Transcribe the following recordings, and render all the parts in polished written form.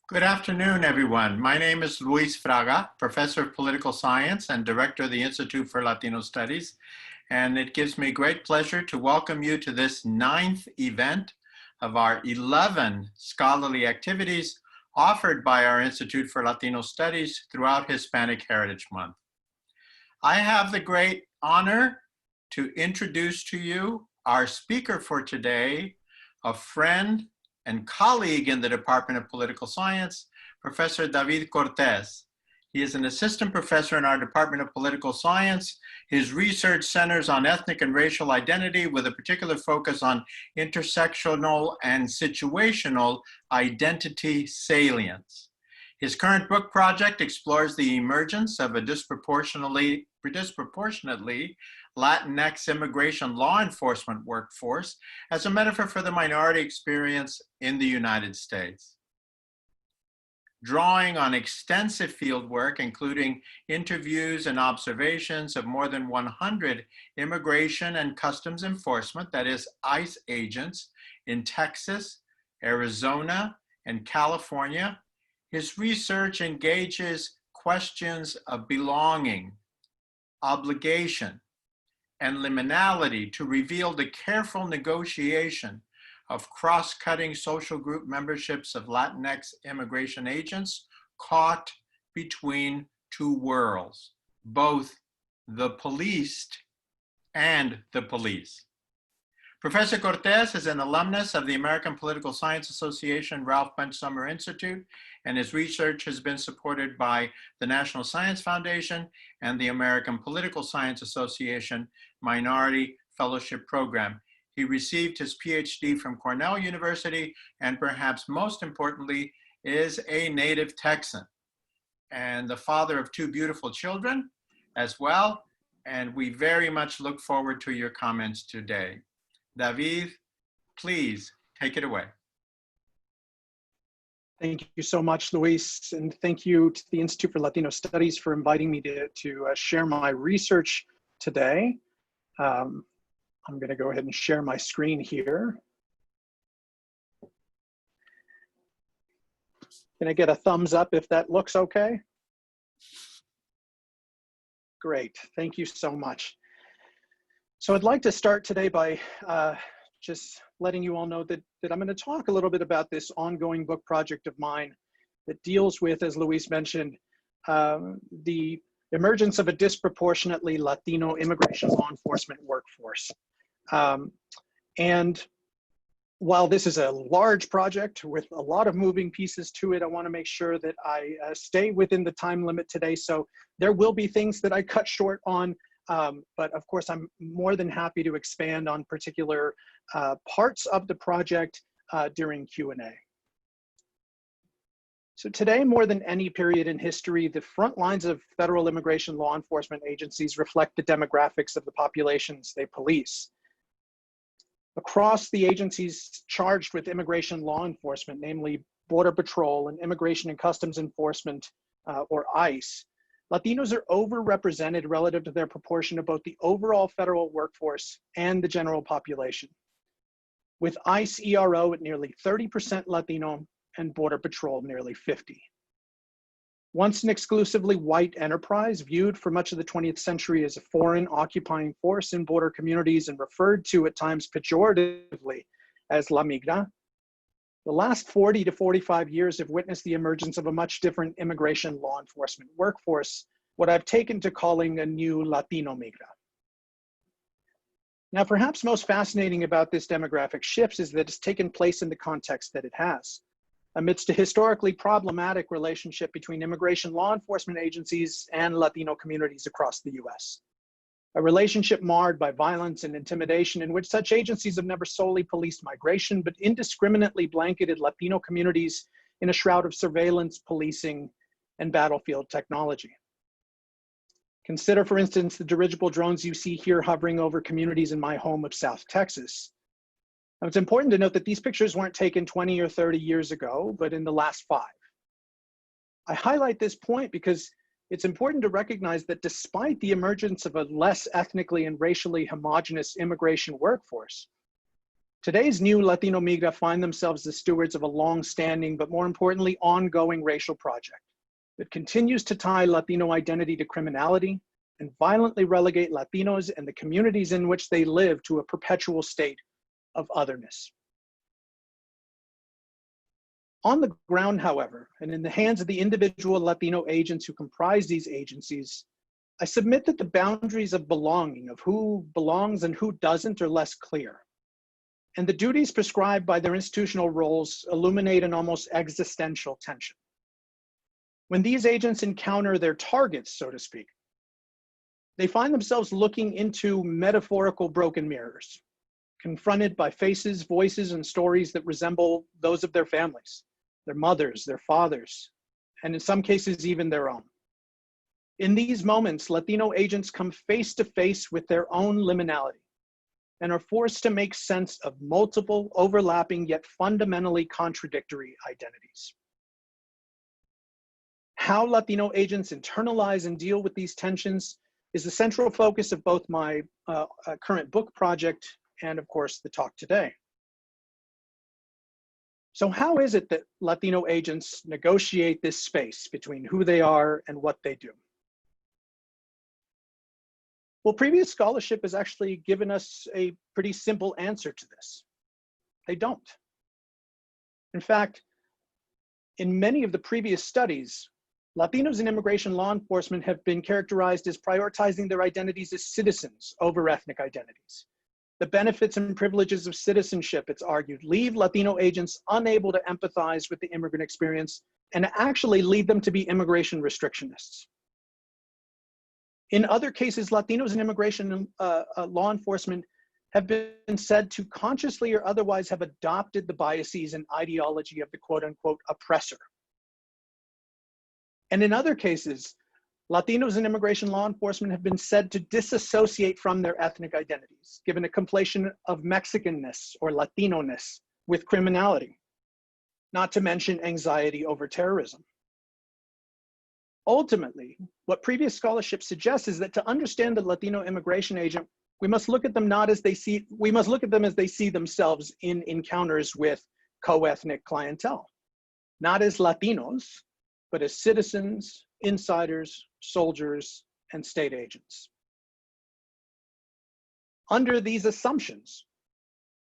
Good afternoon, everyone. My name is Luis Fraga, Professor of Political Science and Director of the Institute for Latino Studies. And it gives me great pleasure to welcome you to this 9th event of our 11 scholarly activities offered by our Institute for Latino Studies throughout Hispanic Heritage Month. I have the great honor to introduce to you our speaker for today, a friend and colleague in the Department of Political Science, Professor David Cortez. He is an assistant professor in our Department of Political Science. His research centers on ethnic and racial identity with a particular focus on intersectional and situational identity salience. His current book project explores the emergence of a disproportionately Latinx immigration law enforcement workforce as a metaphor for the minority experience in the United States. Drawing on extensive field work, including interviews and observations of more than 100 immigration and customs enforcement, that is ICE agents in Texas, Arizona, and California, his research engages questions of belonging, obligation, and liminality to reveal the careful negotiation of cross-cutting social group memberships of Latinx immigration agents caught between two worlds, both the policed and the police. Professor Cortez is an alumnus of the American Political Science Association Ralph Bunche Summer Institute, and his research has been supported by the National Science Foundation and the American Political Science Association Minority Fellowship Program. He received his PhD from Cornell University, and perhaps most importantly, is a native Texan and the father of two beautiful children as well. And we very much look forward to your comments today. David, please take it away. Thank you so much, Luis, and thank you to the Institute for Latino Studies for inviting me to share my research today. I'm going to go ahead and share my screen here. Can I get a thumbs up if that looks okay? Great, thank you so much. So I'd like to start today by just letting you all know that I'm going to talk a little bit about this ongoing book project of mine that deals with, as Luis mentioned, the emergence of a disproportionately Latino immigration law enforcement workforce. And while this is a large project with a lot of moving pieces to it, I want to make sure that I stay within the time limit today. So there will be things that I cut short on. But of course, I'm more than happy to expand on particular parts of the project during Q&A. So today, more than any period in history, the front lines of federal immigration law enforcement agencies reflect the demographics of the populations they police. Across the agencies charged with immigration law enforcement, namely Border Patrol and Immigration and Customs Enforcement, or ICE, Latinos are overrepresented relative to their proportion of both the overall federal workforce and the general population, with ICE ERO at nearly 30% Latino and Border Patrol nearly 50%. Once an exclusively white enterprise, viewed for much of the 20th century as a foreign occupying force in border communities and referred to at times pejoratively as La Migra, the last 40 to 45 years have witnessed the emergence of a much different immigration law enforcement workforce, what I've taken to calling a new Latino Migra. Now, perhaps most fascinating about this demographic shift is that it's taken place in the context that it has, amidst a historically problematic relationship between immigration law enforcement agencies and Latino communities across the US. A relationship marred by violence and intimidation in which such agencies have never solely policed migration, but indiscriminately blanketed Latino communities in a shroud of surveillance, policing, and battlefield technology. Consider, for instance, the dirigible drones you see here hovering over communities in my home of South Texas. Now, it's important to note that these pictures weren't taken 20 or 30 years ago, but in the last 5. I highlight this point because it's important to recognize that despite the emergence of a less ethnically and racially homogeneous immigration workforce, Today's new Latino Migra find themselves the stewards of a long-standing, but more importantly, ongoing racial project that continues to tie Latino identity to criminality and violently relegate Latinos and the communities in which they live to a perpetual state of otherness. On the ground, however, and in the hands of the individual Latino agents who comprise these agencies, I submit that the boundaries of belonging, of who belongs and who doesn't, are less clear. And the duties prescribed by their institutional roles illuminate an almost existential tension. When these agents encounter their targets, so to speak, they find themselves looking into metaphorical broken mirrors, confronted by faces, voices, and stories that resemble those of their families, their mothers, their fathers, and in some cases, even their own. In these moments, Latino agents come face to face with their own liminality and are forced to make sense of multiple, overlapping, yet fundamentally contradictory identities. How Latino agents internalize and deal with these tensions is the central focus of both my current book project and, of course, the talk today. So how is it that Latino agents negotiate this space between who they are and what they do? Well, previous scholarship has actually given us a pretty simple answer to this. They don't. In fact, in many of the previous studies, Latinos in immigration law enforcement have been characterized as prioritizing their identities as citizens over ethnic identities. The benefits and privileges of citizenship, it's argued, leave Latino agents unable to empathize with the immigrant experience and actually lead them to be immigration restrictionists. In other cases, Latinos in immigration law enforcement have been said to consciously or otherwise have adopted the biases and ideology of the quote-unquote oppressor. And in other cases, Latinos in immigration law enforcement have been said to disassociate from their ethnic identities, given a conflation of Mexicanness or Latino-ness with criminality, not to mention anxiety over terrorism. Ultimately, what previous scholarship suggests is that to understand the Latino immigration agent, we must look at them not as they see, we must look at them as they see themselves in encounters with co-ethnic clientele, not as Latinos, but as citizens, insiders, soldiers, and state agents. Under these assumptions,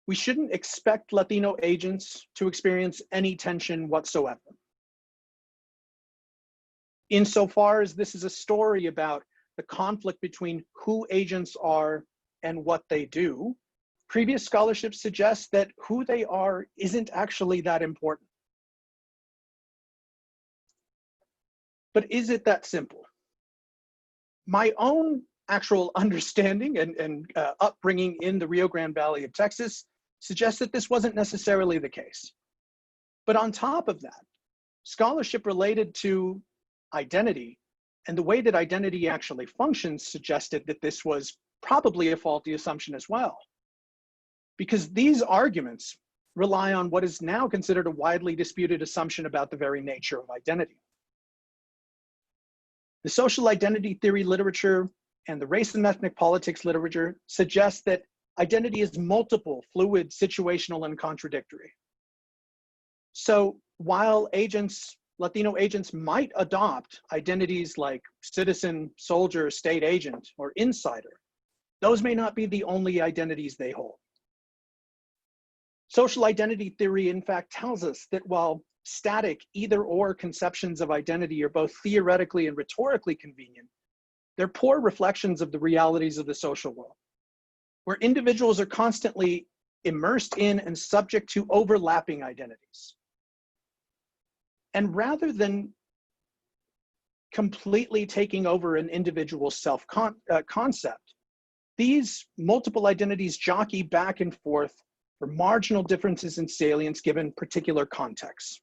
we shouldn't expect Latino agents to experience any tension whatsoever. Insofar as this is a story about the conflict between who agents are and what they do, previous scholarship suggests that who they are isn't actually that important. But is it that simple? My own actual understanding and upbringing in the Rio Grande Valley of Texas suggests that this wasn't necessarily the case. But on top of that, scholarship related to identity and the way that identity actually functions suggested that this was probably a faulty assumption as well. Because these arguments rely on what is now considered a widely disputed assumption about the very nature of identity. The social identity theory literature and the race and ethnic politics literature suggest that identity is multiple, fluid, situational, and contradictory. So while Latino agents might adopt identities like citizen, soldier, state agent, or insider, those may not be the only identities they hold. Social identity theory, in fact, tells us that while static either-or conceptions of identity are both theoretically and rhetorically convenient, they're poor reflections of the realities of the social world, where individuals are constantly immersed in and subject to overlapping identities. And rather than completely taking over an individual's self-concept, these multiple identities jockey back and forth for marginal differences in salience given particular contexts.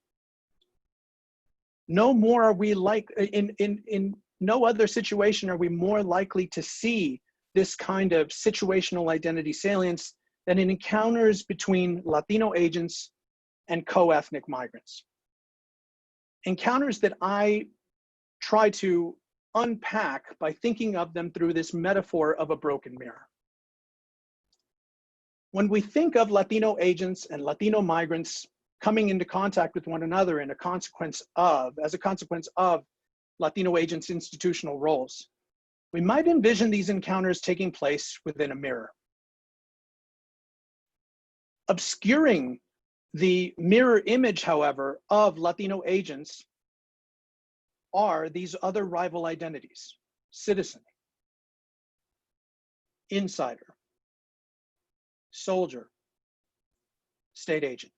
No more are we in no other situation are we more likely to see this kind of situational identity salience than in encounters between Latino agents and co-ethnic migrants. Encounters that I try to unpack by thinking of them through this metaphor of a broken mirror. When we think of Latino agents and Latino migrants coming into contact with one another as a consequence of Latino agents' institutional roles, we might envision these encounters taking place within a mirror. Obscuring the mirror image, however, of Latino agents are these other rival identities: citizen, insider, soldier, state agent.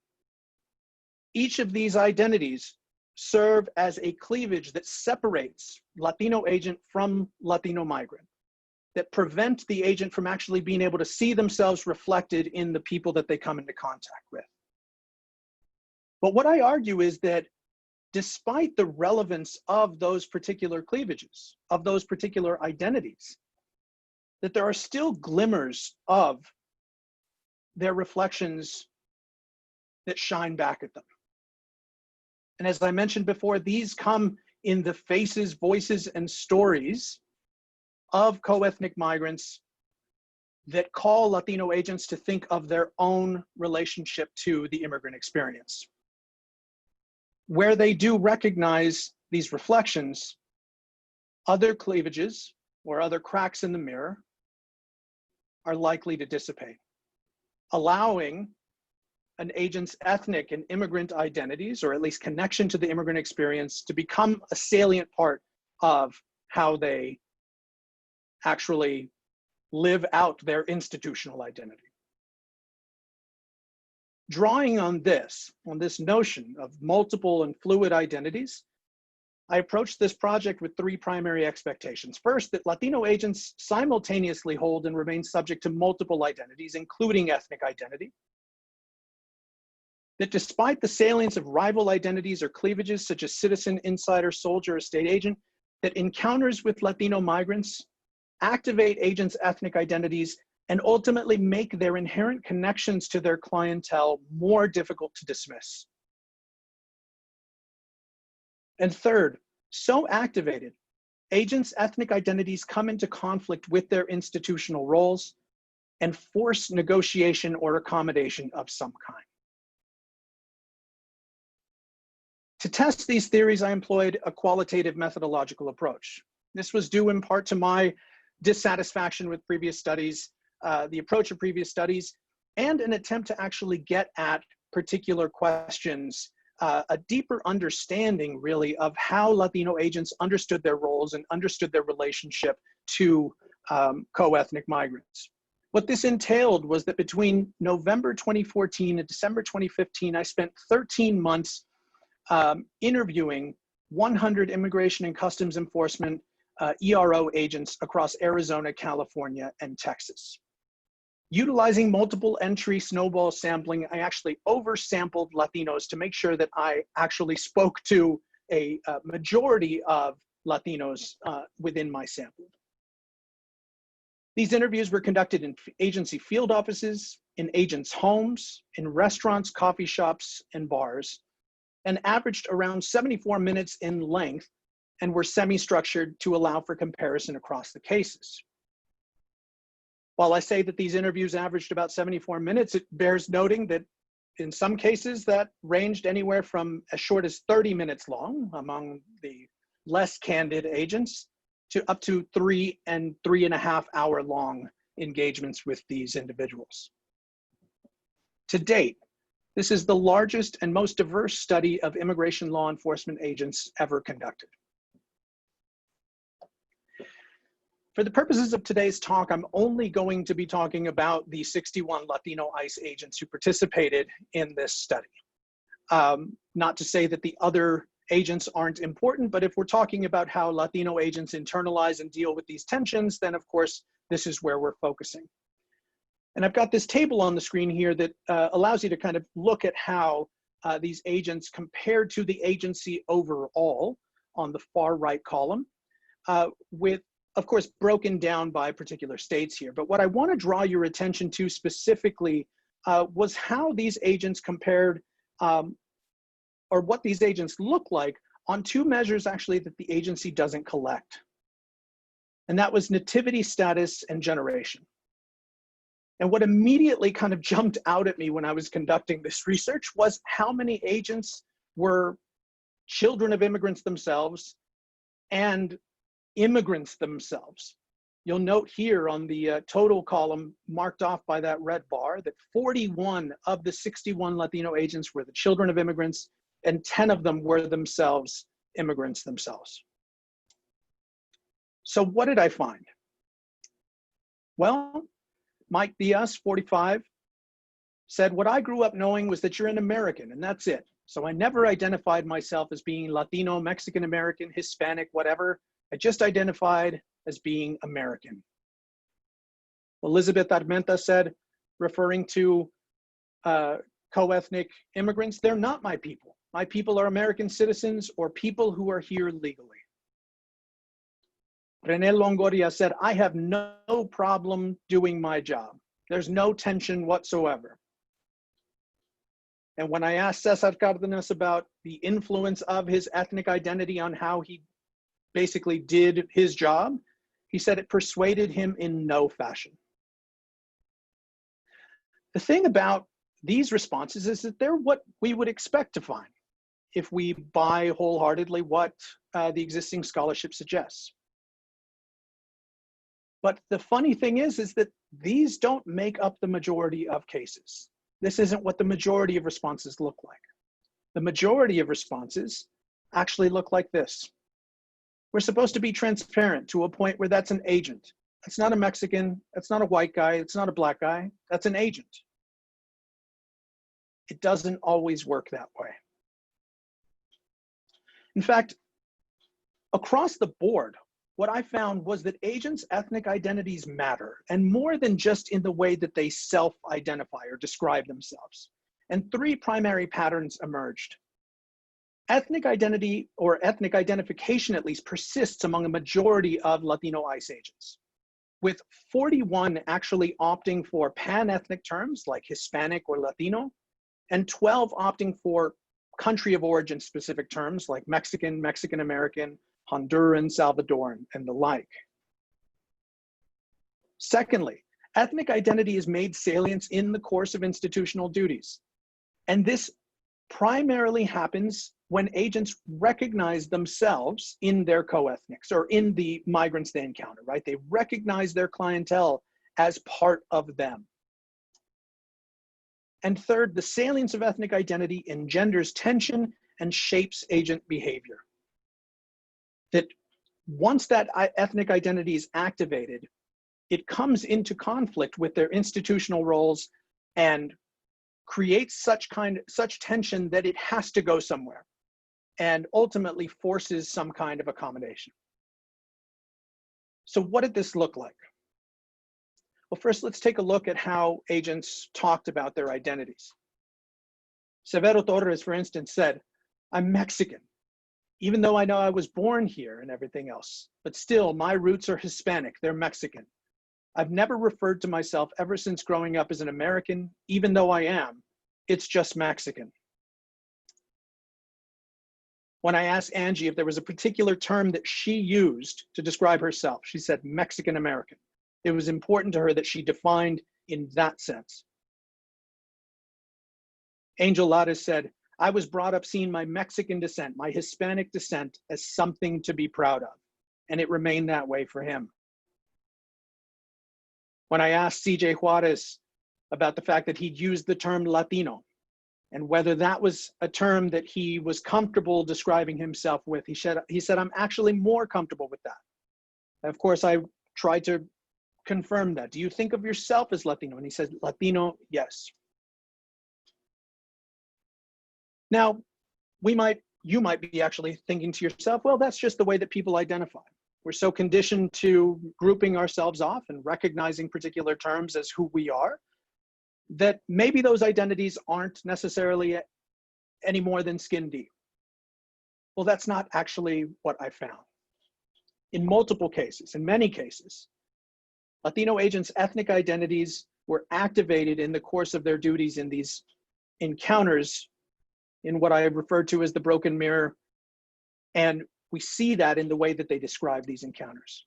Each of these identities serve as a cleavage that separates Latino agent from Latino migrant, that prevent the agent from actually being able to see themselves reflected in the people that they come into contact with. But what I argue is that despite the relevance of those particular cleavages, of those particular identities, that there are still glimmers of their reflections that shine back at them. And as I mentioned before, these come in the faces, voices, and stories of co-ethnic migrants that call Latino agents to think of their own relationship to the immigrant experience. Where they do recognize these reflections, other cleavages or other cracks in the mirror are likely to dissipate, allowing an agent's ethnic and immigrant identities, or at least connection to the immigrant experience, to become a salient part of how they actually live out their institutional identity. Drawing on this notion of multiple and fluid identities, I approached this project with three primary expectations. First, that Latino agents simultaneously hold and remain subject to multiple identities, including ethnic identity. That despite the salience of rival identities or cleavages such as citizen, insider, soldier, or state agent, that encounters with Latino migrants activate agents' ethnic identities and ultimately make their inherent connections to their clientele more difficult to dismiss. And third, so activated, agents' ethnic identities come into conflict with their institutional roles and force negotiation or accommodation of some kind. To test these theories, I employed a qualitative methodological approach. This was due in part to my dissatisfaction with previous studies, the approach of previous studies, and an attempt to actually get at particular questions, a deeper understanding really of how Latino agents understood their roles and understood their relationship to co-ethnic migrants. What this entailed was that between November 2014 and December 2015, I spent 13 months interviewing 100 immigration and customs enforcement ERO agents across Arizona, California, and Texas. Utilizing multiple entry snowball sampling, I actually oversampled Latinos to make sure that I actually spoke to a majority of Latinos within my sample. These interviews were conducted in agency field offices, in agents' homes, in restaurants, coffee shops, and bars, and averaged around 74 minutes in length and were semi-structured to allow for comparison across the cases. While I say that these interviews averaged about 74 minutes, it bears noting that in some cases that ranged anywhere from as short as 30 minutes long among the less candid agents to up to 3 and 3.5 hour long engagements with these individuals. To date, this is the largest and most diverse study of immigration law enforcement agents ever conducted. For the purposes of today's talk, I'm only going to be talking about the 61 Latino ICE agents who participated in this study. Not to say that the other agents aren't important, but if we're talking about how Latino agents internalize and deal with these tensions, then of course, this is where we're focusing. And I've got this table on the screen here that allows you to kind of look at how these agents compared to the agency overall on the far right column, with, of course, broken down by particular states here. But what I want to draw your attention to specifically was how these agents compared, or what these agents look like on two measures actually that the agency doesn't collect. And that was nativity status and generation. And what immediately kind of jumped out at me when I was conducting this research was how many agents were children of immigrants themselves and immigrants themselves. You'll note here on the total column marked off by that red bar that 41 of the 61 Latino agents were the children of immigrants, and 10 of them were themselves immigrants themselves. So what did I find? Well, Mike Diaz, 45, said, what I grew up knowing was that you're an American, and that's it. So I never identified myself as being Latino, Mexican American, Hispanic, whatever. I just identified as being American. Elizabeth Armenta said, referring to co-ethnic immigrants, they're not my people. My people are American citizens or people who are here legally. René Longoria said, I have no problem doing my job. There's no tension whatsoever. And when I asked Cesar Cardenas about the influence of his ethnic identity on how he basically did his job, he said it persuaded him in no fashion. The thing about these responses is that they're what we would expect to find if we buy wholeheartedly what the existing scholarship suggests. But the funny thing is that these don't make up the majority of cases. This isn't what the majority of responses look like. The majority of responses actually look like this. We're supposed to be transparent to a point where that's an agent. That's not a Mexican, that's not a white guy, it's not a black guy, that's an agent. It doesn't always work that way. In fact, across the board, what I found was that agents' ethnic identities matter, and more than just in the way that they self-identify or describe themselves. And three primary patterns emerged. Ethnic identity, or ethnic identification at least, persists among a majority of Latino ICE agents, with 41 actually opting for pan-ethnic terms like Hispanic or Latino, and 12 opting for country of origin specific terms like Mexican, Mexican American, Honduran, Salvadoran, and the like. Secondly, ethnic identity is made salient in the course of institutional duties. And this primarily happens when agents recognize themselves in their co-ethnics or in the migrants they encounter, right? They recognize their clientele as part of them. And third, the salience of ethnic identity engenders tension and shapes agent behavior. That once that ethnic identity is activated, it comes into conflict with their institutional roles and creates such tension that it has to go somewhere and ultimately forces some kind of accommodation. So what did this look like? Well, first, let's take a look at how agents talked about their identities. Severo Torres, for instance, said, I'm Mexican, even though I know I was born here and everything else, but still my roots are Hispanic, they're Mexican. I've never referred to myself ever since growing up as an American, even though I am, it's just Mexican. When I asked Angie if there was a particular term that she used to describe herself, she said Mexican American. It was important to her that she defined in that sense. Angel Lares said, I was brought up seeing my Mexican descent, my Hispanic descent as something to be proud of, and it remained that way for him. When I asked CJ Juarez about the fact that he'd used the term Latino and whether that was a term that he was comfortable describing himself with, he said, I'm actually more comfortable with that. And of course, I tried to confirm that. Do you think of yourself as Latino? And he said, Latino, yes. Now, you might be actually thinking to yourself, well, that's just the way that people identify. We're so conditioned to grouping ourselves off and recognizing particular terms as who we are, that maybe those identities aren't necessarily any more than skin deep. Well, that's not actually what I found. In multiple cases, in many cases, Latino agents' ethnic identities were activated in the course of their duties in these encounters in what I refer to as the broken mirror. And we see that in the way that they describe these encounters.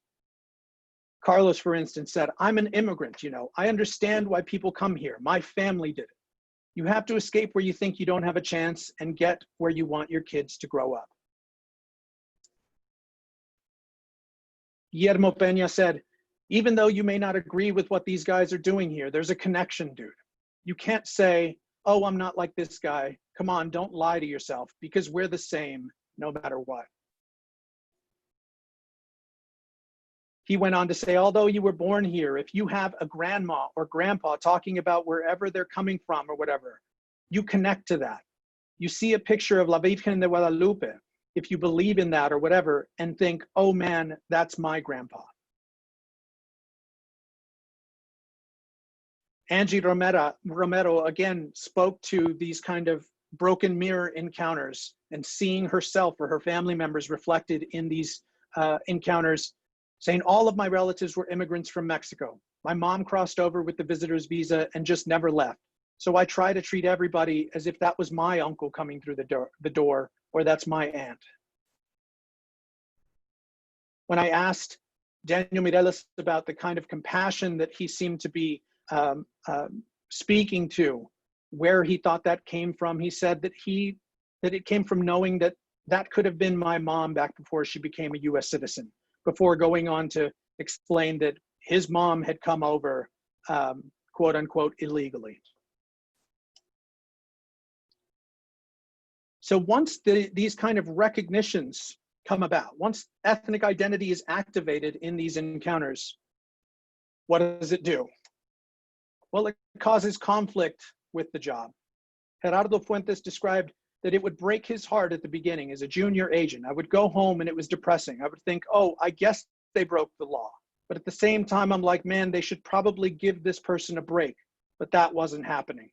Carlos, for instance, said, I'm an immigrant, you know, I understand why people come here. My family did it. You have to escape where you think you don't have a chance and get where you want your kids to grow up. Guillermo Peña said, even though you may not agree with what these guys are doing here, there's a connection, dude. You can't say, oh, I'm not like this guy. Come on, don't lie to yourself, because we're the same no matter what. He went on to say, although you were born here, if you have a grandma or grandpa talking about wherever they're coming from or whatever, you connect to that. You see a picture of La Virgen de Guadalupe, if you believe in that or whatever, and think, oh man, that's my grandpa. Angie Romero again spoke to these kind of broken mirror encounters and seeing herself or her family members reflected in these encounters, saying all of my relatives were immigrants from Mexico. My mom crossed over with the visitor's visa and just never left. So I try to treat everybody as if that was my uncle coming through the door, or that's my aunt. When I asked Daniel Mireles about the kind of compassion that he seemed to be speaking to, where he thought that came from, he said that it came from knowing that that could have been my mom back before she became a US citizen, before going on to explain that his mom had come over, quote unquote, illegally. So once these kind of recognitions come about, once ethnic identity is activated in these encounters, what does it do? Well, it causes conflict with the job. Gerardo Fuentes described that it would break his heart at the beginning as a junior agent. I would go home and it was depressing. I would think, oh, I guess they broke the law. But at the same time, I'm like, man, they should probably give this person a break. But that wasn't happening.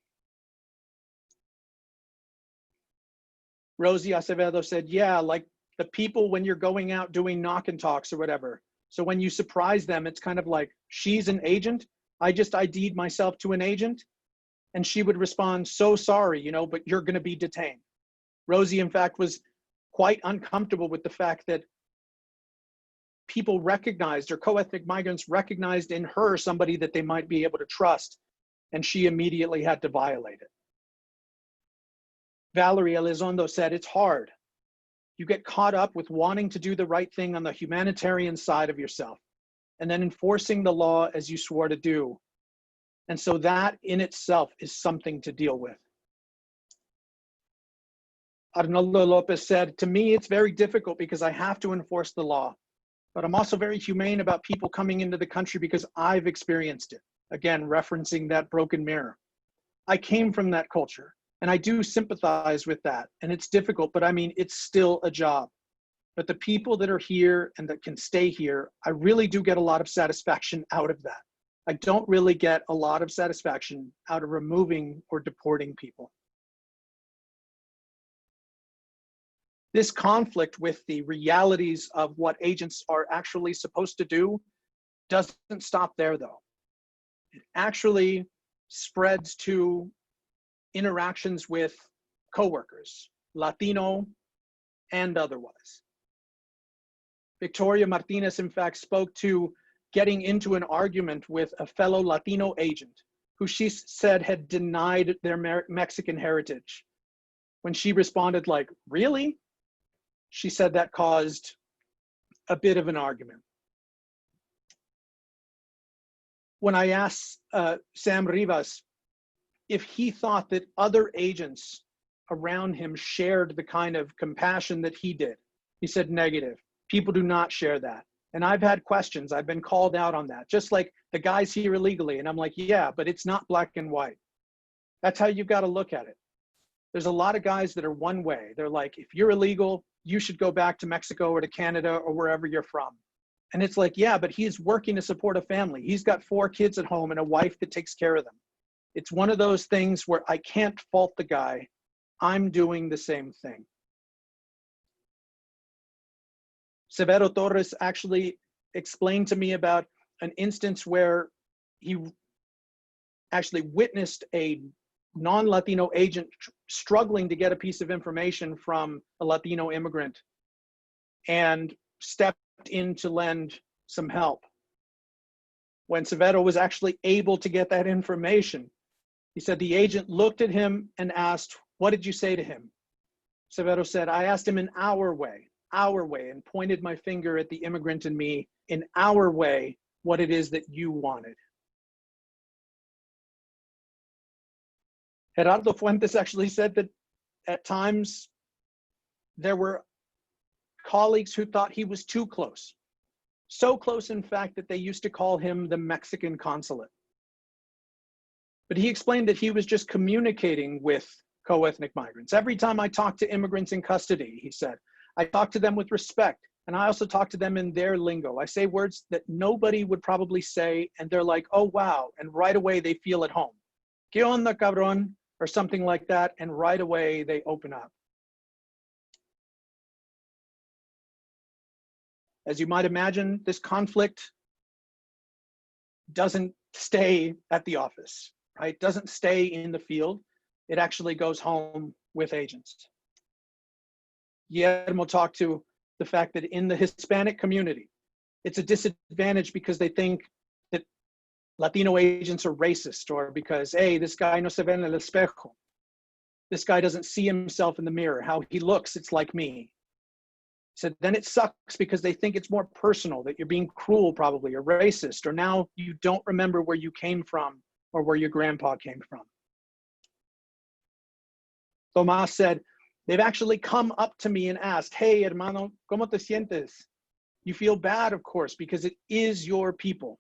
Rosie Acevedo said, yeah, like the people when you're going out doing knock and talks or whatever. So when you surprise them, it's kind of like, she's an agent. I just ID'd myself to an agent. And she would respond, so sorry, you know, but you're going to be detained. Rosie, in fact, was quite uncomfortable with the fact that people recognized, or co-ethnic migrants recognized in her somebody that they might be able to trust, and she immediately had to violate it. Valerie Elizondo said, it's hard. You get caught up with wanting to do the right thing on the humanitarian side of yourself, and then enforcing the law as you swore to do. And so that in itself is something to deal with. Arnoldo Lopez said, to me, it's very difficult because I have to enforce the law, but I'm also very humane about people coming into the country because I've experienced it. Again, referencing that broken mirror. I came from that culture and I do sympathize with that, and it's difficult, but I mean, it's still a job. But the people that are here and that can stay here, I really do get a lot of satisfaction out of that. I don't really get a lot of satisfaction out of removing or deporting people. This conflict with the realities of what agents are actually supposed to do doesn't stop there, though. It actually spreads to interactions with coworkers, Latino and otherwise. Victoria Martinez, in fact, spoke to getting into an argument with a fellow Latino agent who she said had denied their Mexican heritage. When she responded like, really? She said that caused a bit of an argument. When I asked Sam Rivas if he thought that other agents around him shared the kind of compassion that he did, he said negative. People do not share that. And I've had questions. I've been called out on that. Just like the guys here illegally. And I'm like, yeah, but it's not black and white. That's how you've got to look at it. There's a lot of guys that are one way. They're like, if you're illegal, you should go back to Mexico or to Canada or wherever you're from. And it's like, yeah, but he's working to support a family. He's got 4 kids at home and a wife that takes care of them. It's one of those things where I can't fault the guy. I'm doing the same thing. Severo Torres actually explained to me about an instance where he actually witnessed a non-Latino agent struggling to get a piece of information from a Latino immigrant and stepped in to lend some help. when Severo was actually able to get that information. He said the agent looked at him and asked, "What did you say to him?" Severo said, "I asked him in our way, and pointed my finger at the immigrant in me, in our way, what it is that you wanted." Gerardo Fuentes actually said that at times there were colleagues who thought he was too close. So close, in fact, that they used to call him the Mexican consulate. But he explained that he was just communicating with co-ethnic migrants. "Every time I talk to immigrants in custody," he said, "I talk to them with respect. And I also talk to them in their lingo. I say words that nobody would probably say, and they're like, oh, wow. And right away they feel at home. ¿Qué onda, cabrón?" Or something like that. And right away they open up. As you might imagine, this conflict doesn't stay at the office, right? Doesn't stay in the field. It actually goes home with agents. Guillermo talked to the fact that in the Hispanic community, it's a disadvantage because they think that Latino agents are racist, or because, hey, this guy no se ve en el espejo. This guy doesn't see himself in the mirror. How he looks, it's like me. So then it sucks because they think it's more personal, that you're being cruel probably, or racist, or now you don't remember where you came from or where your grandpa came from. Tomas said, they've actually come up to me and asked, "Hey, hermano, ¿cómo te sientes?" You feel bad, of course, because it is your people,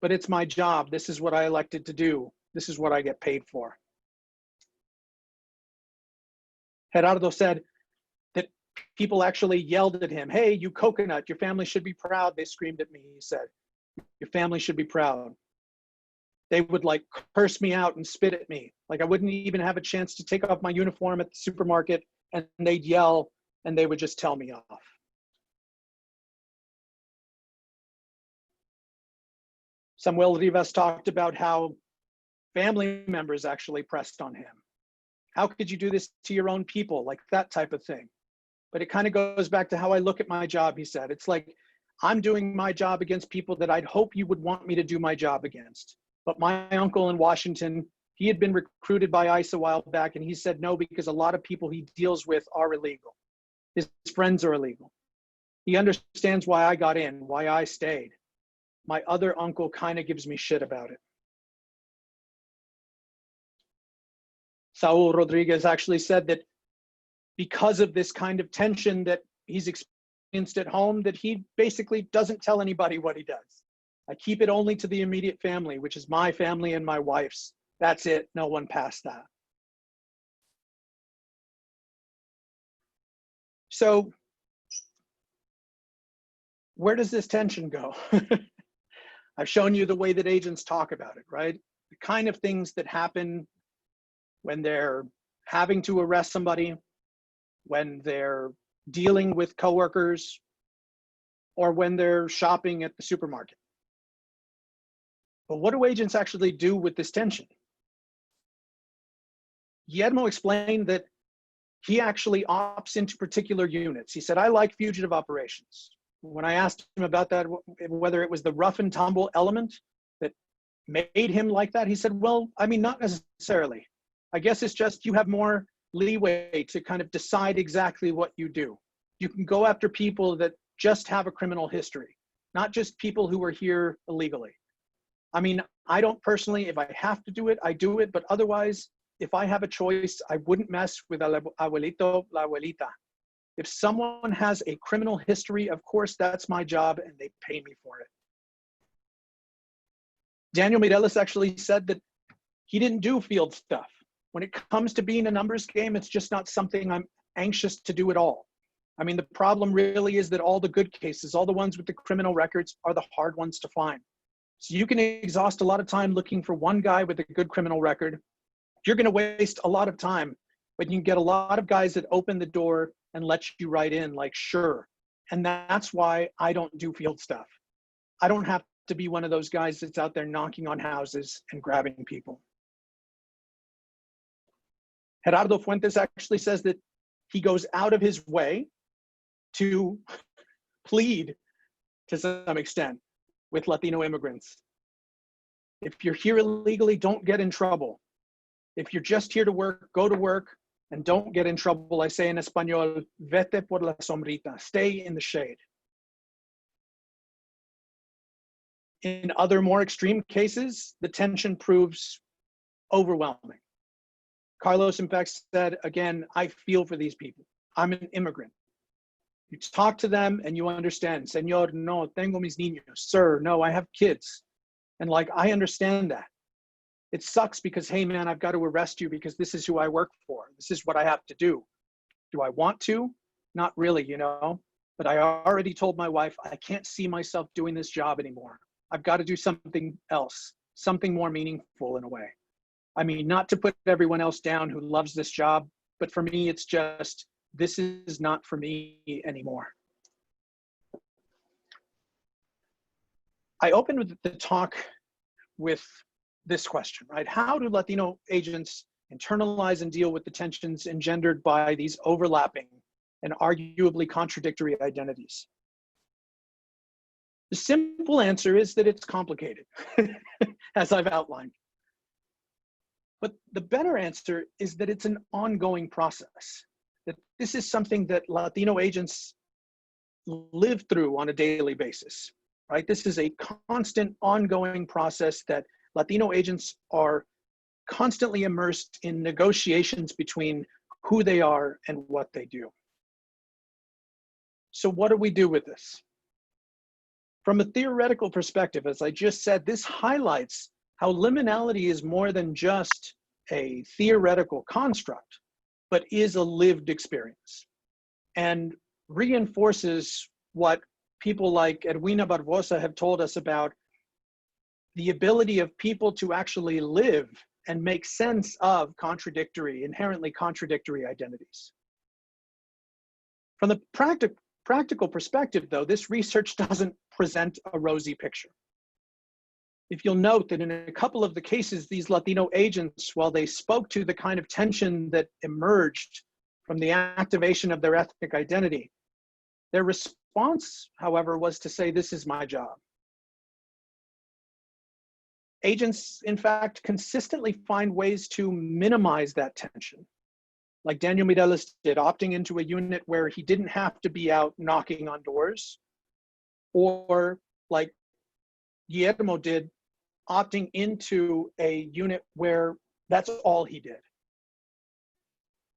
but it's my job. This is what I elected to do. This is what I get paid for. Gerardo said that people actually yelled at him, "Hey, you coconut, your family should be proud." They screamed at me, he said, "Your family should be proud." They would like curse me out and spit at me. Like I wouldn't even have a chance to take off my uniform at the supermarket, and they'd yell and they would just tell me off. Samuel Rivas talked about how family members actually pressed on him. How could you do this to your own people? Like that type of thing. But it kind of goes back to how I look at my job, he said. It's like I'm doing my job against people that I'd hope you would want me to do my job against. But my uncle in Washington, he had been recruited by ICE a while back, and he said no because a lot of people he deals with are illegal. His friends are illegal. He understands why I got in, why I stayed. My other uncle kind of gives me shit about it. Saul Rodriguez actually said that because of this kind of tension that he's experienced at home, that he basically doesn't tell anybody what he does. I keep it only to the immediate family, which is my family and my wife's. That's it, no one past that. So where does this tension go? I've shown you the way that agents talk about it, right? The kind of things that happen when they're having to arrest somebody, when they're dealing with coworkers, or when they're shopping at the supermarket. But what do agents actually do with this tension? Guillermo explained that he actually opts into particular units. He said, I like fugitive operations. When I asked him about that, whether it was the rough and tumble element that made him like that, he said, well, I mean, not necessarily. I guess it's just you have more leeway to kind of decide exactly what you do. You can go after people that just have a criminal history, not just people who are here illegally. I mean, I don't personally, if I have to do it, I do it. But otherwise, if I have a choice, I wouldn't mess with el abuelito, la abuelita. If someone has a criminal history, of course, that's my job and they pay me for it. Daniel Mireles actually said that he didn't do field stuff. When it comes to being a numbers game, it's just not something I'm anxious to do at all. I mean, the problem really is that all the good cases, all the ones with the criminal records are the hard ones to find. So you can exhaust a lot of time looking for one guy with a good criminal record. You're going to waste a lot of time, but you can get a lot of guys that open the door and let you right in, like, sure. And that's why I don't do field stuff. I don't have to be one of those guys that's out there knocking on houses and grabbing people. Gerardo Fuentes actually says that he goes out of his way to plead to some extent with Latino immigrants. If you're here illegally, don't get in trouble. If you're just here to work, go to work and don't get in trouble. I say in Espanol, vete por la sombrita, stay in the shade. In other more extreme cases, the tension proves overwhelming. Carlos, in fact, said, again, I feel for these people. I'm an immigrant. You talk to them and you understand. Señor, no, tengo mis niños. Sir, no, I have kids. And like, I understand that. It sucks because, hey, man, I've got to arrest you because this is who I work for. This is what I have to do. Do I want to? Not really, you know. But I already told my wife, I can't see myself doing this job anymore. I've got to do something else, something more meaningful in a way. I mean, not to put everyone else down who loves this job, but for me, it's just, this is not for me anymore. I opened with the talk with this question, right? How do Latino agents internalize and deal with the tensions engendered by these overlapping and arguably contradictory identities? The simple answer is that it's complicated, as I've outlined. But the better answer is that it's an ongoing process, that this is something that Latino agents live through on a daily basis, right? This is a constant ongoing process that Latino agents are constantly immersed in negotiations between who they are and what they do. So what do we do with this? From a theoretical perspective, as I just said, this highlights how liminality is more than just a theoretical construct, but is a lived experience and reinforces what people like Edwina Barbosa have told us about the ability of people to actually live and make sense of inherently contradictory identities. From the practical perspective, though, this research doesn't present a rosy picture. If you'll note that in a couple of the cases, these Latino agents, while they spoke to the kind of tension that emerged from the activation of their ethnic identity, their response, however, was to say, this is my job. Agents, in fact, consistently find ways to minimize that tension, like Daniel Mireles did, opting into a unit where he didn't have to be out knocking on doors, or like Guillermo did, opting into a unit where that's all he did.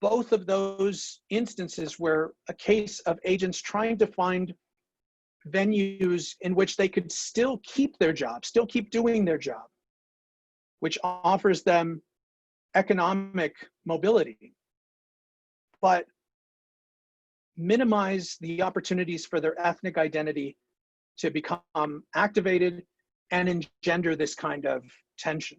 Both of those instances were a case of agents trying to find venues in which they could still keep their job, still keep doing their job, which offers them economic mobility, but minimize the opportunities for their ethnic identity to become activated and engender this kind of tension.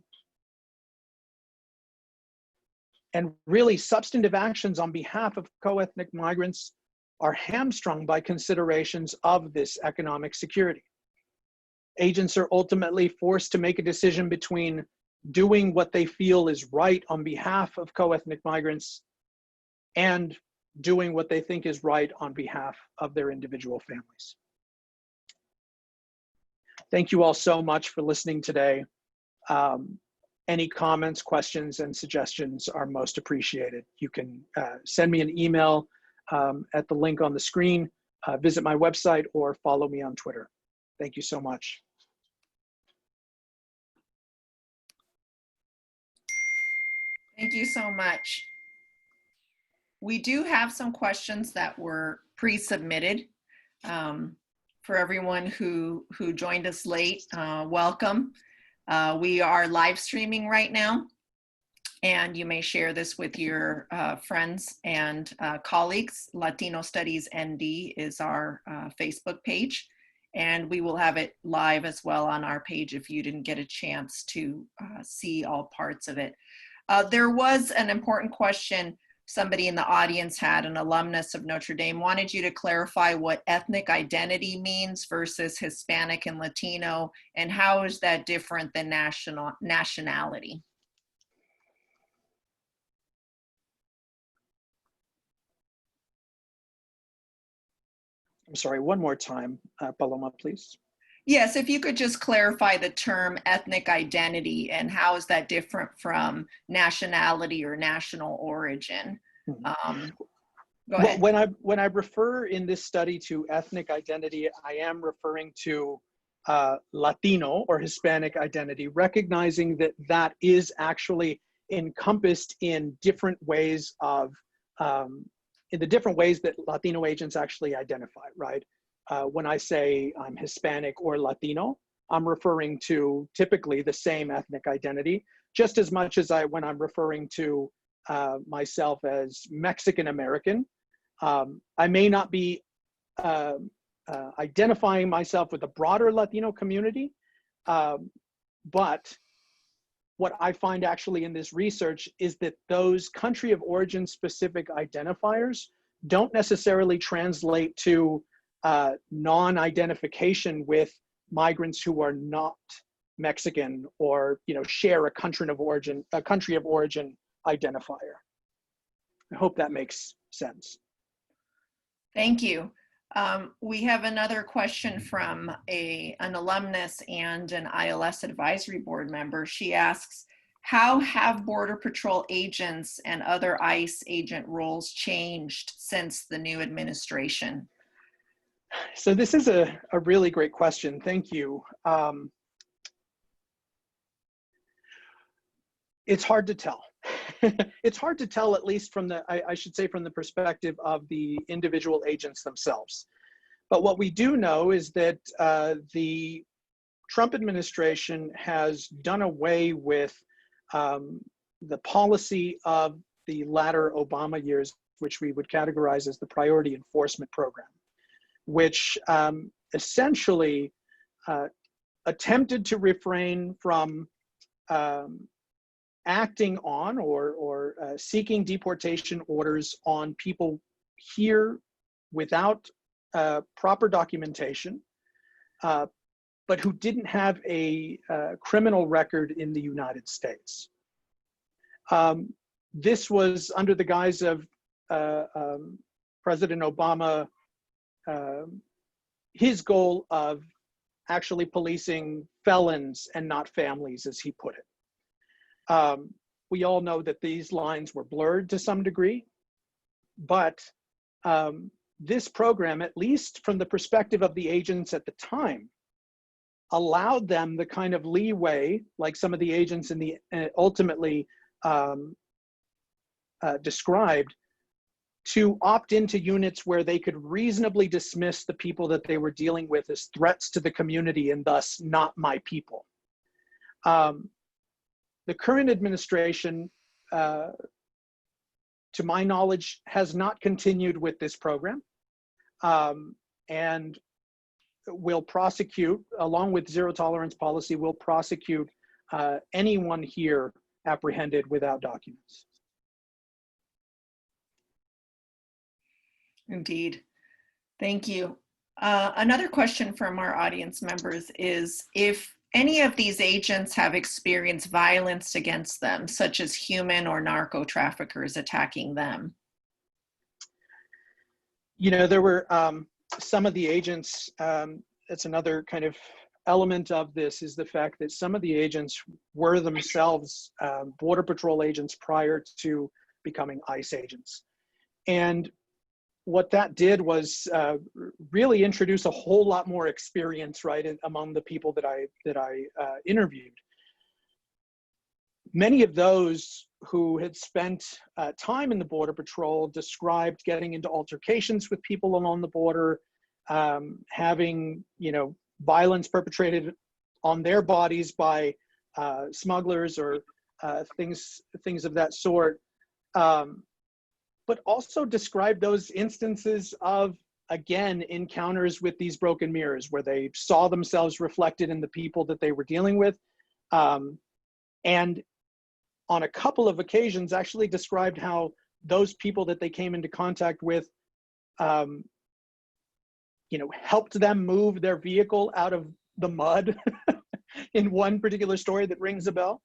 And really, substantive actions on behalf of co-ethnic migrants are hamstrung by considerations of this economic security. Agents are ultimately forced to make a decision between doing what they feel is right on behalf of co-ethnic migrants and doing what they think is right on behalf of their individual families. Thank you all so much for listening today. Any comments, questions, and suggestions are most appreciated. You can send me an email at the link on the screen, visit my website, or follow me on Twitter. Thank you so much. Thank you so much. We do have some questions that were pre-submitted. For everyone who joined us late, welcome. We are live streaming right now, and you may share this with your friends and colleagues. Latino Studies ND is our Facebook page, and we will have it live as well on our page if you didn't get a chance to see all parts of it. There was an important question somebody in the audience had, an alumnus of Notre Dame, wanted you to clarify what ethnic identity means versus Hispanic and Latino, and how is that different than nationality? I'm sorry, one more time, Paloma, please. Yes, if you could just clarify the term ethnic identity and how is that different from nationality or national origin? Go ahead. When I refer in this study to ethnic identity, I am referring to Latino or Hispanic identity, recognizing that that is actually encompassed in different ways of, in the different ways that Latino agents actually identify, right? When I say I'm Hispanic or Latino, I'm referring to typically the same ethnic identity, just as much as when I'm referring to myself as Mexican American. I may not be identifying myself with the broader Latino community, but what I find actually in this research is that those country of origin specific identifiers don't necessarily translate to non-identification with migrants who are not Mexican or share a country of origin identifier. I hope that makes sense. Thank you. We have another question from an alumnus and an ILS advisory board member. She asks, how have Border Patrol agents and other ICE agent roles changed since the new administration? So this is a really great question. Thank you. It's hard to tell. It's hard to tell, at least from the, I should say, from the perspective of the individual agents themselves. But what we do know is that the Trump administration has done away with the policy of the latter Obama years, which we would categorize as the priority enforcement program, which essentially attempted to refrain from acting on or seeking deportation orders on people here without proper documentation, but who didn't have a criminal record in the United States. This was under the guise of President Obama, his goal of actually policing felons and not families, as he put it. We all know that these lines were blurred to some degree, but this program, at least from the perspective of the agents at the time, allowed them the kind of leeway, like some of the agents in the ultimately described, to opt into units where they could reasonably dismiss the people that they were dealing with as threats to the community and thus not my people. The current administration, to my knowledge, has not continued with this program and will prosecute, along with zero tolerance policy, will prosecute anyone here apprehended without documents. Indeed. Thank you. Another question from our audience members is, if any of these agents have experienced violence against them, such as human or narco traffickers attacking them? There were some of the agents, that's another kind of element of this, is the fact that some of the agents were themselves Border Patrol agents prior to becoming ICE agents. And what that did was really introduce a whole lot more experience, right, among the people that I interviewed. Many of those who had spent time in the Border Patrol described getting into altercations with people along the border, having violence perpetrated on their bodies by smugglers or things of that sort. But also describe those instances of, again, encounters with these broken mirrors where they saw themselves reflected in the people that they were dealing with. And on a couple of occasions actually described how those people that they came into contact with, helped them move their vehicle out of the mud in one particular story that rings a bell,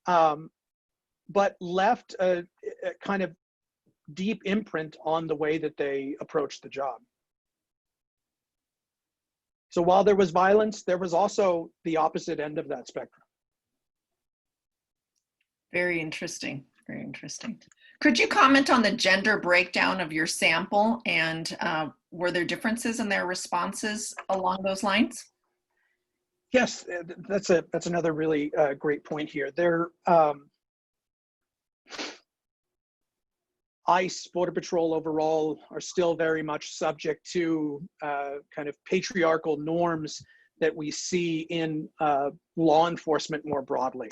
but left a kind of deep imprint on the way that they approach the job. So while there was violence, there was also the opposite end of that spectrum. Very interesting, very interesting. Could you comment on the gender breakdown of your sample, and were there differences in their responses along those lines? Yes, that's another really great point here. ICE, Border Patrol overall, are still very much subject to kind of patriarchal norms that we see in law enforcement more broadly,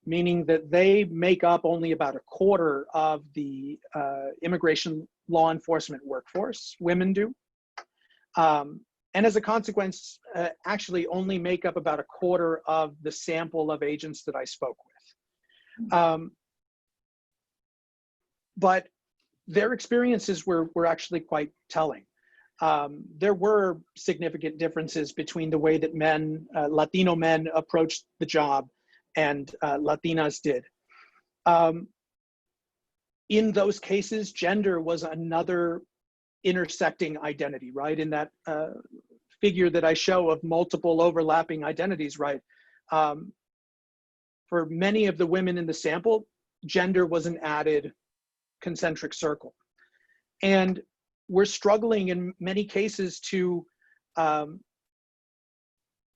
meaning that they make up only about a quarter of the immigration law enforcement workforce, women do. And as a consequence, actually only make up about a quarter of the sample of agents that I spoke with. But their experiences were actually quite telling. There were significant differences between the way that Latino men approached the job and Latinas did. In those cases, gender was another intersecting identity, right? In that figure that I show of multiple overlapping identities, right? For many of the women in the sample, gender was an added concentric circle. And we're struggling in many cases to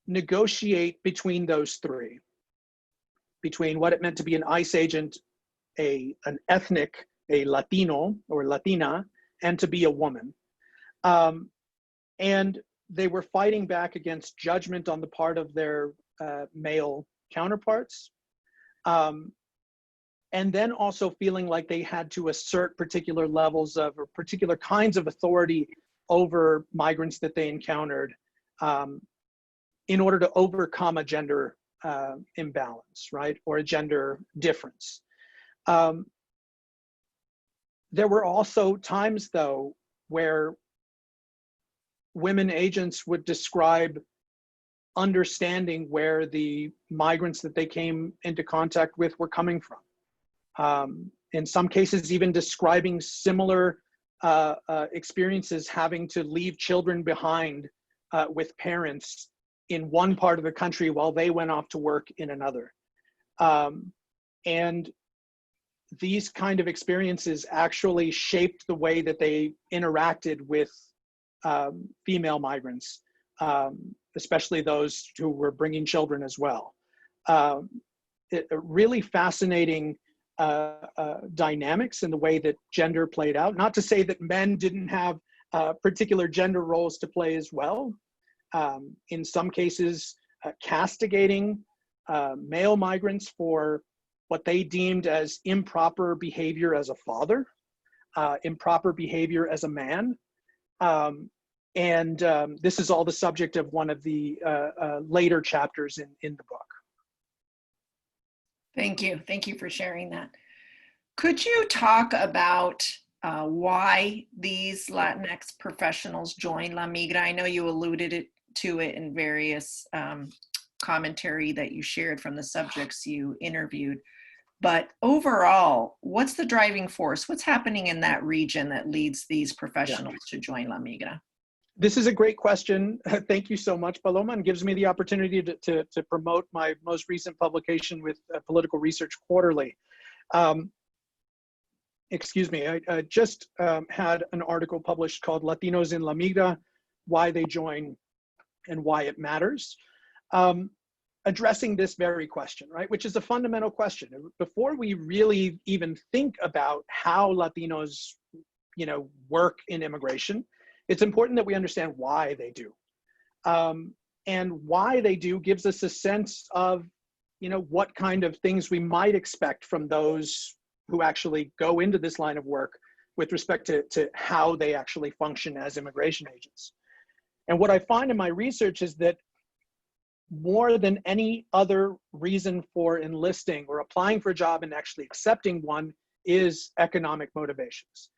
negotiate between those three, between what it meant to be an ICE agent, an ethnic, a Latino or Latina, and to be a woman. And they were fighting back against judgment on the part of their male counterparts. And then also feeling like they had to assert particular levels of, or particular kinds of authority over migrants that they encountered in order to overcome a gender imbalance, right? Or a gender difference. There were also times, though, where women agents would describe understanding where the migrants that they came into contact with were coming from. In some cases, even describing similar experiences having to leave children behind with parents in one part of the country while they went off to work in another. And these kind of experiences actually shaped the way that they interacted with female migrants, especially those who were bringing children as well. Really fascinating dynamics in the way that gender played out. Not to say that men didn't have particular gender roles to play as well. In some cases, castigating male migrants for what they deemed as improper behavior as a father, improper behavior as a man. This is all the subject of one of the later chapters in the book. Thank you. Thank you for sharing that. Could you talk about why these Latinx professionals joined La Migra? I know you alluded to it in various commentary that you shared from the subjects you interviewed. But overall, what's the driving force? What's happening in that region that leads these professionals to join La Migra? This is a great question. Thank you so much, Paloma, and gives me the opportunity to promote my most recent publication with Political Research Quarterly. Excuse me, I just had an article published called Latinos in La Migra, Why They Join and Why It Matters, addressing this very question, right? Which is a fundamental question. Before we really even think about how Latinos, work in immigration, it's important that we understand why they do. And why they do gives us a sense of, what kind of things we might expect from those who actually go into this line of work with respect to how they actually function as immigration agents. And what I find in my research is that more than any other reason for enlisting or applying for a job and actually accepting one is economic motivations.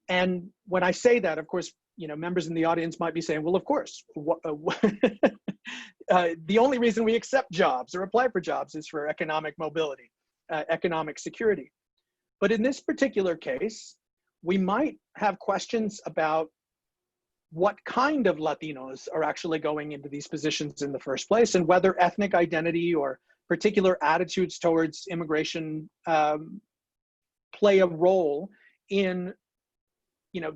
And when I say that, of course, members in the audience might be saying, well, of course, the only reason we accept jobs or apply for jobs is for economic mobility, economic security. But in this particular case, we might have questions about what kind of Latinos are actually going into these positions in the first place, and whether ethnic identity or particular attitudes towards immigration play a role in,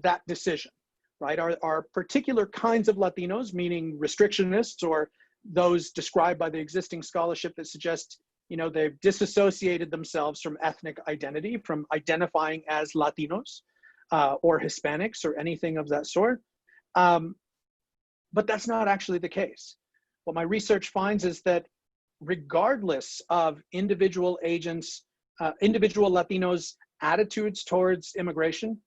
that decision, right? Are particular kinds of Latinos, meaning restrictionists, or those described by the existing scholarship that suggest, they've disassociated themselves from ethnic identity, from identifying as Latinos or Hispanics or anything of that sort. But that's not actually the case. What my research finds is that regardless of individual agents, individual Latinos' attitudes towards immigration,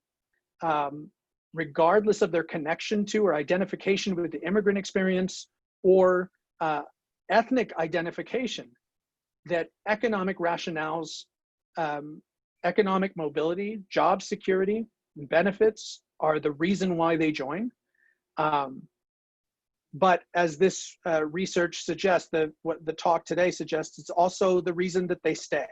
regardless of their connection to or identification with the immigrant experience or ethnic identification, that economic rationales, economic mobility, job security, and benefits are the reason why they join. But as this research suggests, what the talk today suggests, it's also the reason that they stay,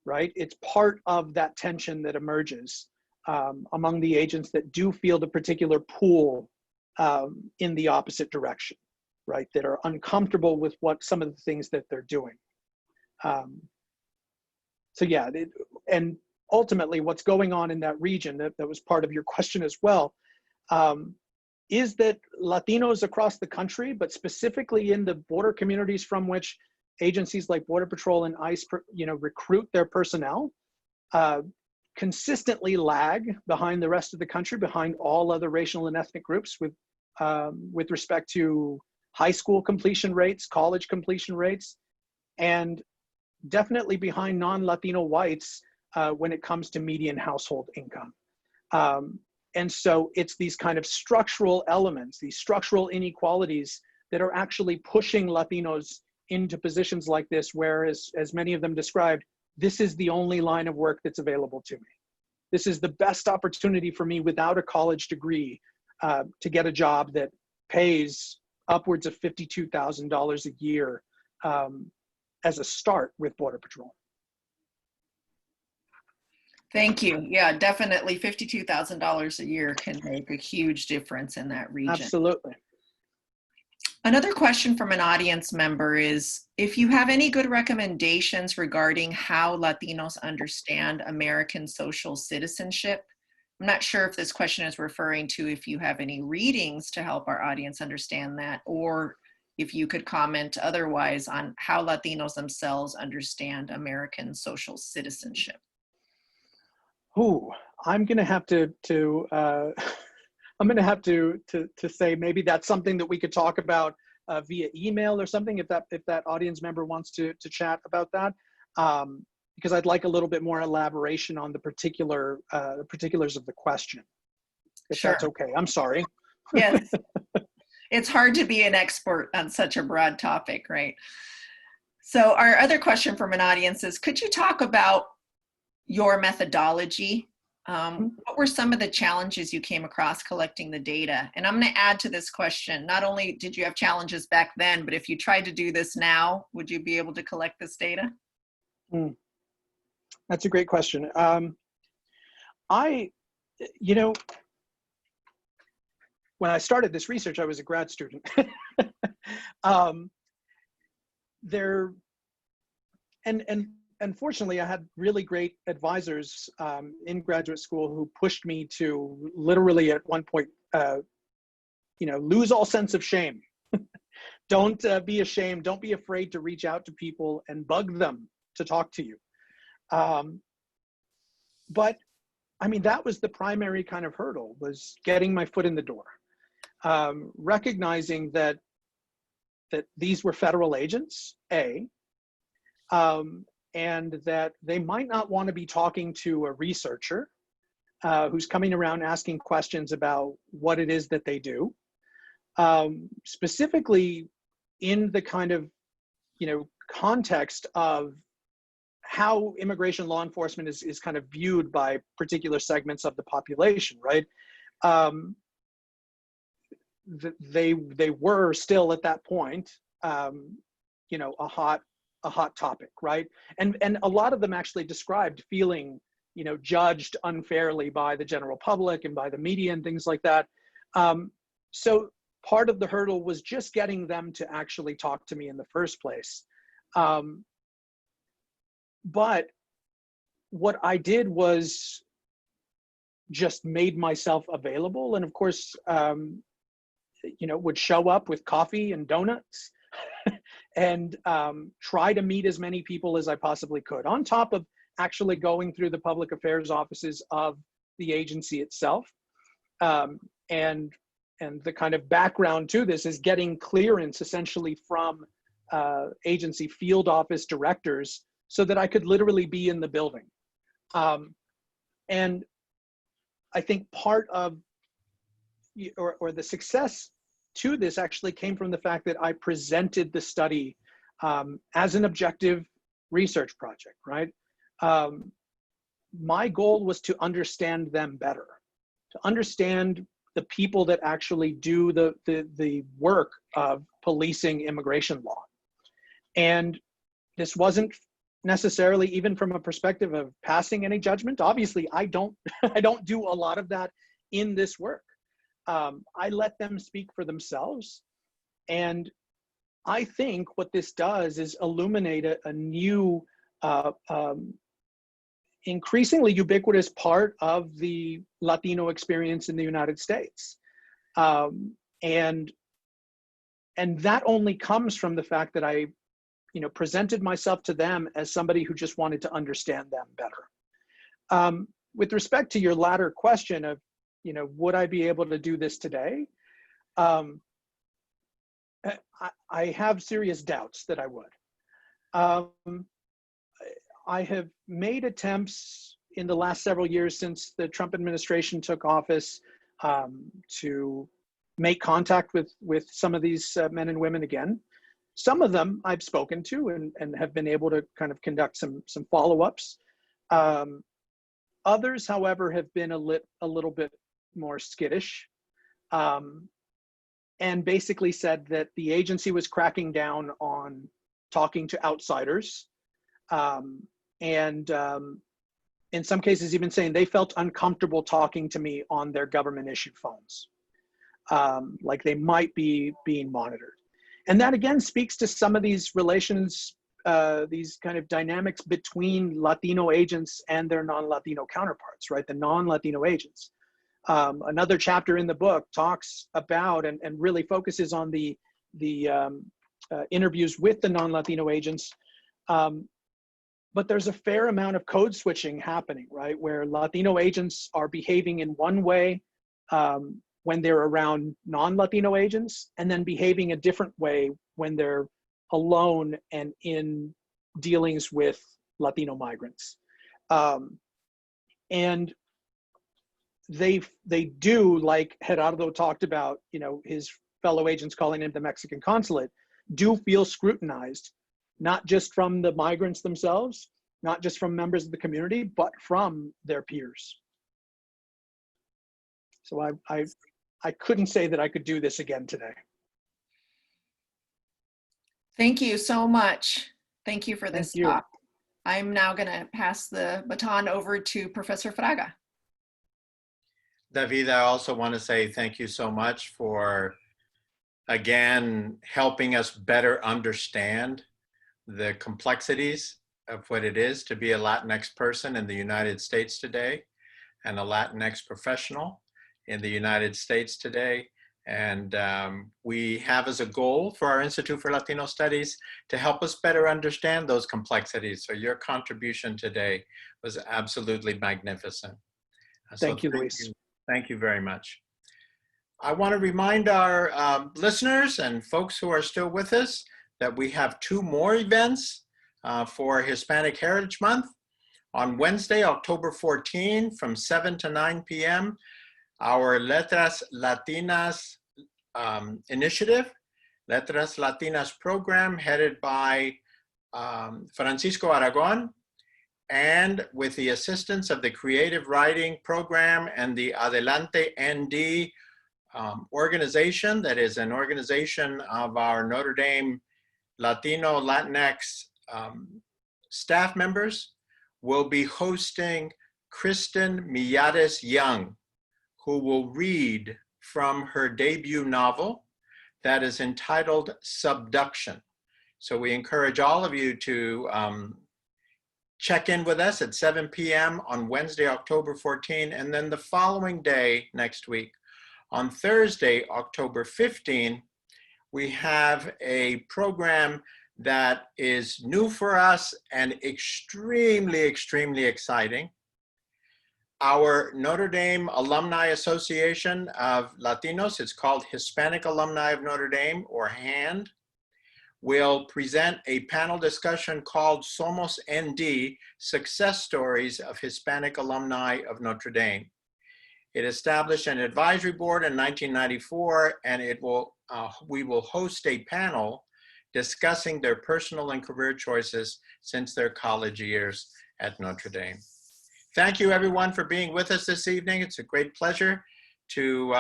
right? It's part of that tension that emerges among the agents that do feel the particular pull in the opposite direction, right? That are uncomfortable with some of the things that they're doing. So yeah, and ultimately what's going on in that region, that was part of your question as well, is that Latinos across the country, but specifically in the border communities from which agencies like Border Patrol and ICE, recruit their personnel, consistently lag behind the rest of the country, behind all other racial and ethnic groups with respect to high school completion rates, college completion rates, and definitely behind non-Latino whites when it comes to median household income. And so it's these kind of structural elements, these structural inequalities that are actually pushing Latinos into positions like this, where, as many of them described, this is the only line of work that's available to me. This is the best opportunity for me without a college degree to get a job that pays upwards of $52,000 a year as a start with Border Patrol. Thank you. Yeah, definitely $52,000 a year can make a huge difference in that region. Absolutely. Another question from an audience member is, if you have any good recommendations regarding how Latinos understand American social citizenship. I'm not sure if this question is referring to if you have any readings to help our audience understand that, or if you could comment otherwise on how Latinos themselves understand American social citizenship. Ooh, I'm going to have to say maybe that's something that we could talk about via email or something, if that audience member wants to chat about that, because I'd like a little bit more elaboration on the particulars of the question, if Sure. that's okay. I'm sorry. Yes, it's hard to be an expert on such a broad topic, right? So our other question from an audience is, could you talk about your methodology? What were some of the challenges you came across collecting the data? And I'm going to add to this question, not only did you have challenges back then, but if you tried to do this now, would you be able to collect this data? That's a great question. When I started this research, I was a grad student. And fortunately, I had really great advisors in graduate school who pushed me to literally at one point, lose all sense of shame. Don't be ashamed. Don't be afraid to reach out to people and bug them to talk to you. But I mean, that was the primary kind of hurdle, was getting my foot in the door, recognizing that these were federal agents, and that they might not want to be talking to a researcher who's coming around asking questions about what it is that they do, specifically in the kind of, context of how immigration law enforcement is kind of viewed by particular segments of the population, right? They were still at that point, a hot topic, right? And a lot of them actually described feeling, judged unfairly by the general public and by the media and things like that. So part of the hurdle was just getting them to actually talk to me in the first place. But what I did was just made myself available, and of course, would show up with coffee and donuts and try to meet as many people as I possibly could, on top of actually going through the public affairs offices of the agency itself. And the kind of background to this is getting clearance essentially from agency field office directors so that I could literally be in the building. And I think part of, or the success to this actually came from the fact that I presented the study as an objective research project, right? My goal was to understand them better, to understand the people that actually do the work of policing immigration law. And this wasn't necessarily even from a perspective of passing any judgment. Obviously, I don't do a lot of that in this work. I let them speak for themselves. And I think what this does is illuminate a new, increasingly ubiquitous part of the Latino experience in the United States. And that only comes from the fact that I presented myself to them as somebody who just wanted to understand them better. With respect to your latter question of, would I be able to do this today? I have serious doubts that I would. I have made attempts in the last several years since the Trump administration took office to make contact with some of these men and women again. Some of them I've spoken to and have been able to kind of conduct some follow-ups. Others, however, have been a little bit more skittish, and basically said that the agency was cracking down on talking to outsiders, and in some cases even saying they felt uncomfortable talking to me on their government-issued phones, like they might be being monitored. And that again speaks to some of these relations, these kind of dynamics between Latino agents and their non-Latino counterparts, right? The non-Latino agents. Another chapter in the book talks about and really focuses on the interviews with the non-Latino agents. But there's a fair amount of code switching happening, right? Where Latino agents are behaving in one way when they're around non-Latino agents, and then behaving a different way when they're alone and in dealings with Latino migrants. And they do, like Gerardo talked about, his fellow agents calling him the Mexican consulate, do feel scrutinized, not just from the migrants themselves, not just from members of the community, but from their peers. So I couldn't say that I could do this again today. Thank you so much. Thank you for this Thank you. talk. I'm now going to pass the baton over to Professor Fraga. David, I also want to say thank you so much for, again, helping us better understand the complexities of what it is to be a Latinx person in the United States today, and a Latinx professional in the United States today. And we have as a goal for our Institute for Latino Studies to help us better understand those complexities. So your contribution today was absolutely magnificent. Thank you, Luis. Thank you very much. I want to remind our listeners and folks who are still with us that we have 2 more events for Hispanic Heritage Month. On Wednesday, October 14, from 7 to 9 p.m., our Letras Latinas initiative, Letras Latinas program, headed by Francisco Aragon, and with the assistance of the Creative Writing Program and the Adelante ND organization, that is an organization of our Notre Dame Latino Latinx staff members, will be hosting Kristen Millares Young, who will read from her debut novel that is entitled Subduction. So we encourage all of you to check in with us at 7 p.m. on Wednesday, October 14, and then the following day next week, on Thursday, October 15, we have a program that is new for us and extremely, extremely exciting. Our Notre Dame Alumni Association of Latinos, it's called Hispanic Alumni of Notre Dame, or HAND, will present a panel discussion called Somos ND, Success Stories of Hispanic Alumni of Notre Dame. It established an advisory board in 1994, and we will host a panel discussing their personal and career choices since their college years at Notre Dame. Thank you, everyone, for being with us this evening. It's a great pleasure to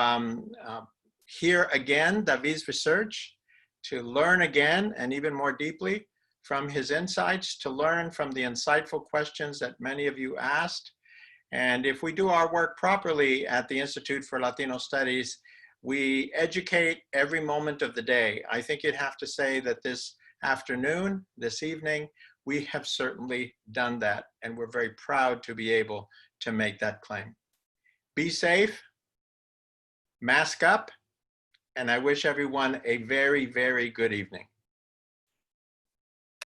hear again David's research, to learn again and even more deeply from his insights, to learn from the insightful questions that many of you asked. And if we do our work properly at the Institute for Latino Studies, we educate every moment of the day. I think you'd have to say that this afternoon, this evening, we have certainly done that, and we're very proud to be able to make that claim. Be safe, mask up, and I wish everyone a very, very good evening.